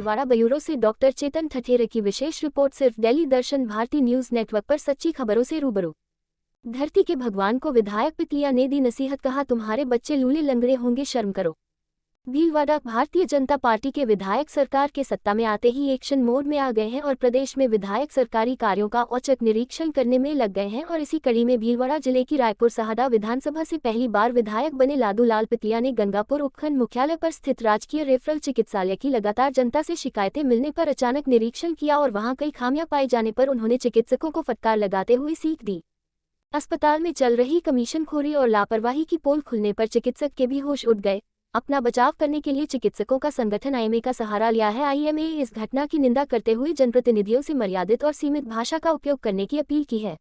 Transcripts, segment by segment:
Bhilwara bureau से doctor चेतन ठठेरे की विशेष report. सिर्फ दिल्ली दर्शन भारती न्यूज नेटवर्क पर सच्ची खबरों से रूबरू। धरती के भगवान को विधायक पितलिया ने दी नसीहत, कहा तुम्हारे बच्चे लूले लंगड़े होंगे, शर्म करो। भीलवाड़ा भारतीय जनता पार्टी के विधायक सरकार के सत्ता में आते ही एक्शन मोड में आ गए हैं और प्रदेश में विधायक सरकारी कार्यों का औचक निरीक्षण करने में लग गए हैं। और इसी कड़ी में भीलवाड़ा जिले की रायपुर साहड़ा विधानसभा से पहली बार विधायक बने लादू लाल पितलिया ने गंगापुर उपखंड मुख्यालय पर स्थित राजकीय रेफरल चिकित्सालय की लगातार जनता से शिकायतें मिलने पर अचानक निरीक्षण किया और वहां कई खामियां पाए जाने पर उन्होंने चिकित्सकों को फटकार लगाते हुए सीख दी। अस्पताल में चल रही कमीशनखोरी और लापरवाही की पोल खुलने पर चिकित्सक के भी होश उड़ गए। अपना बचाव करने के लिए चिकित्सकों का संगठन आईएमए का सहारा लिया है। आईएमए इस घटना की निंदा करते हुए जनप्रतिनिधियों से मर्यादित और सीमित भाषा का उपयोग करने की अपील की है।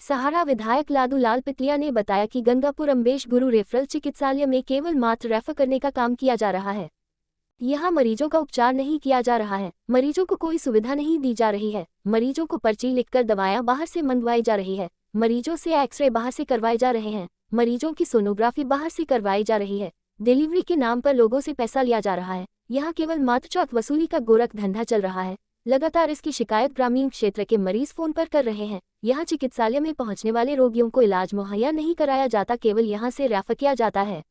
सहारा विधायक लादू लाल पितलिया ने बताया कि गंगापुर अम्बेश गुरु रेफरल चिकित्सालय में केवल मात्र रेफर करने का काम किया जा रहा है। यहाँ मरीजों का उपचार नहीं किया जा रहा है, मरीजों को कोई सुविधा नहीं दी जा रही है। मरीजों को पर्ची लिखकर दवाएं बाहर से मंगवाई जा रही है, मरीजों से एक्सरे बाहर से करवाए जा रहे हैं, मरीजों की सोनोग्राफी बाहर से करवाई जा रही है। डिलीवरी के नाम पर लोगों से पैसा लिया जा रहा है। यहाँ केवल मात्र चौथ वसूली का गोरख धंधा चल रहा है। लगातार इसकी शिकायत ग्रामीण क्षेत्र के मरीज फोन पर कर रहे हैं। यहाँ चिकित्सालय में पहुँचने वाले रोगियों को इलाज मुहैया नहीं कराया जाता, केवल यहाँ से रेफर किया जाता है।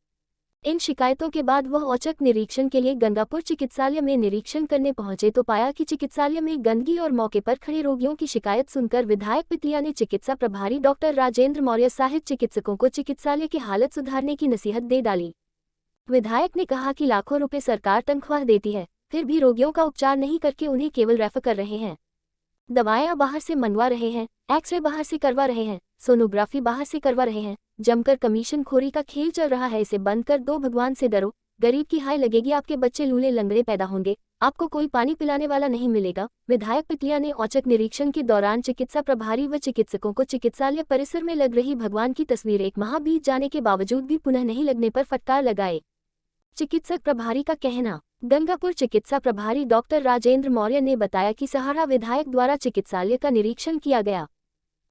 इन शिकायतों के बाद वह औचक निरीक्षण के लिए गंगापुर चिकित्सालय में निरीक्षण करने पहुंचे तो पाया कि चिकित्सालय में गंदगी और मौके पर खड़े रोगियों की शिकायत सुनकर विधायक पितलिया ने चिकित्सा प्रभारी डॉक्टर राजेंद्र मौर्य सहित चिकित्सकों को चिकित्सालय की हालत सुधारने की नसीहत दे डाली। विधायक ने कहा कि लाखों रुपए सरकार तनख्वाह देती है, फिर भी रोगियों का उपचार नहीं करके उन्हें केवल रेफर कर रहे हैं। दवाएं बाहर से मंगवा रहे हैं, एक्सरे बाहर से करवा रहे हैं, सोनोग्राफी बाहर से करवा रहे हैं। जमकर कमीशनखोरी का खेल चल रहा है। इसे बंद कर दो, भगवान से डरो। गरीब की हाय लगेगी, आपके बच्चे लूले लंगड़े पैदा होंगे, आपको कोई पानी पिलाने वाला नहीं मिलेगा। विधायक पितलिया ने औचक निरीक्षण के दौरान चिकित्सा प्रभारी व चिकित्सकों को चिकित्सालय परिसर में लग रही भगवान की तस्वीर 1 माह बीत जाने के बावजूद भी पुनः नहीं लगने पर फटकार लगाए। चिकित्सक प्रभारी का कहना। गंगापुर चिकित्सा प्रभारी डॉक्टर राजेंद्र मौर्य ने बताया कि सहारा विधायक द्वारा चिकित्सालय का निरीक्षण किया गया।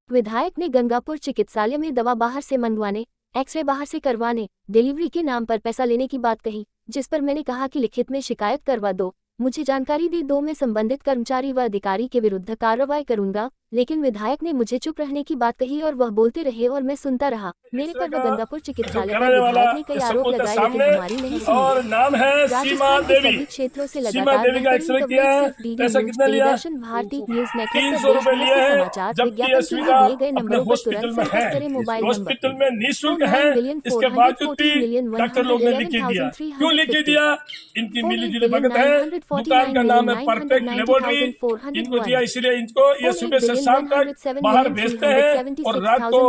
विधायक ने गंगापुर चिकित्सालय में दवा बाहर से मंगवाने, एक्सरे बाहर से करवाने, डिलीवरी के नाम पर पैसा लेने की बात कही, जिस पर मैंने कहा कि लिखित में शिकायत करवा दो, मुझे जानकारी दे दो, मैं संबंधित कर्मचारी व अधिकारी के विरुद्ध कार्रवाई करूंगा। लेकिन विधायक ने मुझे चुप रहने की बात कही और वह बोलते रहे और मैं सुनता रहा। मेरे पर गंगापुर चिकित्सालय पर विधायक ने कई आरोप लगाए, लेकिन हमारी नहीं सुनी। नाम है सीमा देवी। सभी क्षेत्रों से सीमा देवी का एक्सरे किया है, पैसा कितना लिया? दर्शन भारती न्यूज नेटवर्क 300 रुपए लिए हैं। समाचार जबकि ये विज्ञापन सुविधा दिए गए नंबरों पर तुरंत संपर्क करें। मोबाइल हॉस्पिटल में निःशुल्क है, इसके बावजूद भी डॉक्टर लोग ने लिख दिया। क्यों लिख दिया? इनकी मिलीजुली भगत है। दुकान का नाम है परफेक्ट लेबोरेटरी। इनको दिया इसलिए इनको ये सुबह से शाम तक बाहर भेजते हैं और रात को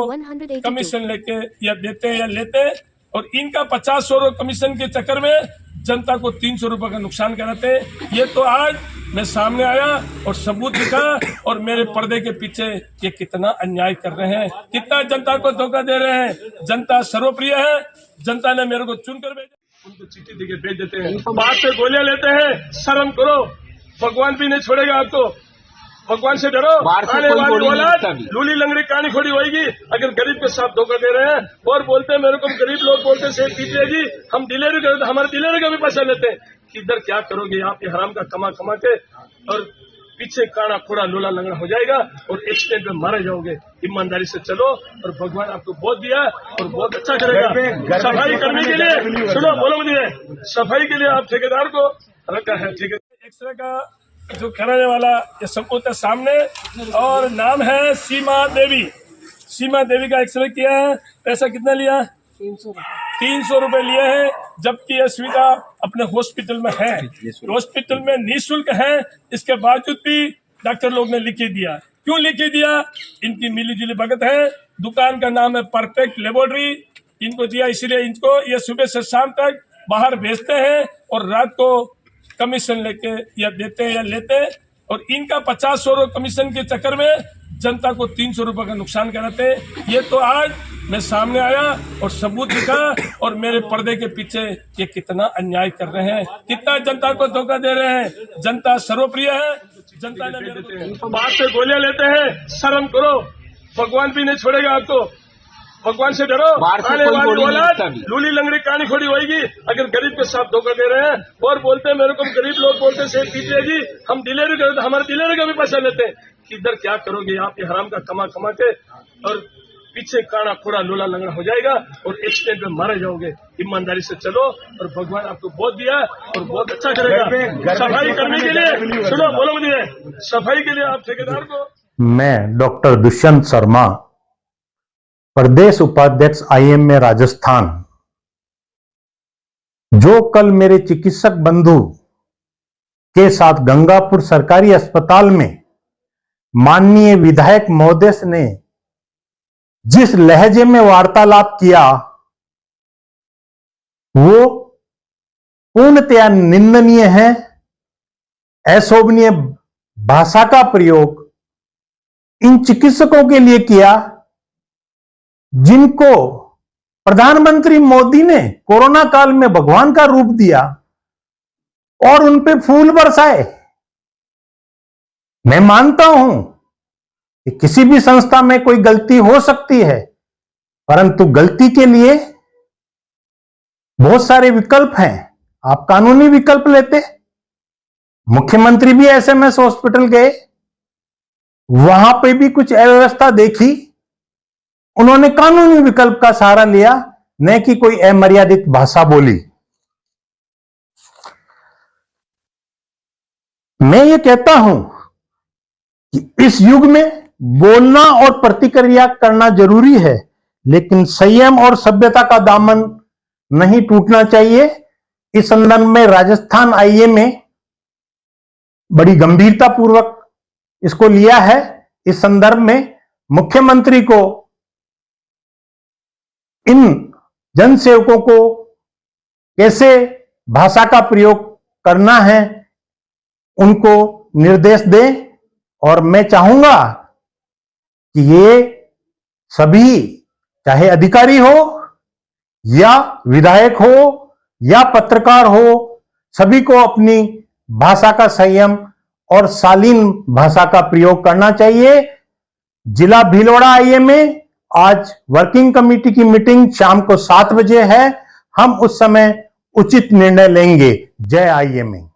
कमीशन लेके या देते हैं या लेते हैं। और इनका 50 रुपए कमीशन के चक्कर में जनता को 300 रुपए का नुकसान कराते हैं। ये तो आज मैं सामने आया और सबूत दिखा और मेरे पर्दे के पीछे ये कितना अन्याय कर रहे हैं, कितना जनता को धोखा दे रहे हैं। जनता सर्वप्रिय है, जनता ने मेरे को चुनकर भेजा, उनको चिट्ठी देके भेज देते हैं, बात से गोलियां लेते हैं। शर्म करो, भगवान भी नहीं छोड़ेगा आपको, भगवान से डरो। आने वाली औलाद लूली लंगड़ी कहानी खोड़ी होगी अगर गरीब के साथ धोखा दे रहे हैं। और बोलते हैं मेरे को गरीब लोग बोलते सेठ पीजिए जी, हम डिलीवरी करते, हमारे डिलीवरी का भी पैसा लेते हैं। किधर क्या करोगे आप, ये हराम का कमा कमा के, और पीछे काना खोड़ा लूला लंगड़ा हो जाएगा और एक्सीडेंट में मारे जाओगे। ईमानदारी से चलो और भगवान आपको बहुत दिया और बहुत अच्छा करेगा। सफाई करने के लिए सुनो, बोलो मुझे, सफाई के लिए आप ठेकेदार को रखा है। ठीक है, एक्सरे का जो कराने वाला ये सबूत है सामने, और नाम है सीमा देवी। सीमा देवी का एक्सरे किया है, पैसा कितना लिया? 300 रुपए लिए हैं। जबकि यह सुविधा अपने हॉस्पिटल में है, हॉस्पिटल में निःशुल्क है, इसके बावजूद भी डॉक्टर लोग ने लिख दिया। क्यों लिख दिया? इनकी मिलीजुली भगत है। दुकान का नाम है परफेक्ट लेबोरेटरी। इनको दिया इसलिए इनको ये सुबह से शाम तक बाहर भेजते हैं और रात को कमीशन लेके या देते हैं या लेते हैं। और इनका 50 रुपए कमीशन के चक्कर में जनता को 300 रुपए का नुकसान कराते हैं। ये तो आज मैं सामने आया और सबूत दिखा और मेरे पर्दे के पीछे ये कितना अन्याय कर रहे हैं, कितना जनता को धोखा दे रहे हैं। जनता सर्वप्रिय है, जनता ने बात से गोलियां लेते हैं। शर्म करो, भगवान भी नहीं छोड़ेगा आपको, भगवान से डरो। बाहर से आने कोई वाली बोली नहीं औलाद सकता अभी। लूली लंगड़ी कहानी खोड़ी होगी अगर गरीब के साथ धोखा दे रहे हैं। और बोलते हैं मेरे को गरीब लोग बोलते हैं सेठ पीजिए जी, हम डिलीवरी करते तो हमारे डिलीवरी का भी पैसा लेते हैं। इधर क्या करोगे आप, ये हराम का कमा कमा के, और पीछे काड़ा खोड़ा लोला लंगड़ा हो जाएगा और एक्सीडेंट में मारे जाओगे। ईमानदारी से चलो और भगवान आपको बहुत दिया और बहुत अच्छा करेगा। सफाई करने के लिए सुनो, बोलो मुझे, सफाई के लिए आप ठेकेदार को। मैं डॉक्टर दुष्यंत शर्मा, प्रदेश उपाध्यक्ष IMA राजस्थान, जो कल मेरे चिकित्सक बंधु के साथ गंगापुर सरकारी अस्पताल में माननीय विधायक महोदय ने जिस लहजे में वार्तालाप किया वो पूर्णतया निंदनीय है। अशोभनीय भाषा का प्रयोग इन चिकित्सकों के लिए किया जिनको प्रधानमंत्री मोदी ने कोरोना काल में भगवान का रूप दिया और उन पे फूल बरसाए। मैं मानता हूं कि किसी भी संस्था में कोई गलती हो सकती है, परंतु गलती के लिए बहुत सारे विकल्प हैं। आप कानूनी विकल्प लेते। मुख्यमंत्री भी SMS हॉस्पिटल गए, वहां पे भी कुछ अव्यवस्था देखी, उन्होंने कानूनी विकल्प का सहारा लिया, न कि कोई अमर्यादित भाषा बोली। मैं ये कहता हूं कि इस युग में बोलना और प्रतिक्रिया करना जरूरी है, लेकिन संयम और सभ्यता का दामन नहीं टूटना चाहिए। इस संदर्भ में राजस्थान IMA बड़ी गंभीरता पूर्वक इसको लिया है। इस संदर्भ में मुख्यमंत्री को इन जनसेवकों को कैसे भाषा का प्रयोग करना है उनको निर्देश दें, और मैं चाहूंगा कि ये सभी, चाहे अधिकारी हो या विधायक हो या पत्रकार हो, सभी को अपनी भाषा का संयम और शालीन भाषा का प्रयोग करना चाहिए। जिला भीलवाड़ा IMA आज वर्किंग कमेटी की मीटिंग शाम को 7 बजे है। हम उस समय उचित निर्णय लेंगे। जय IMA।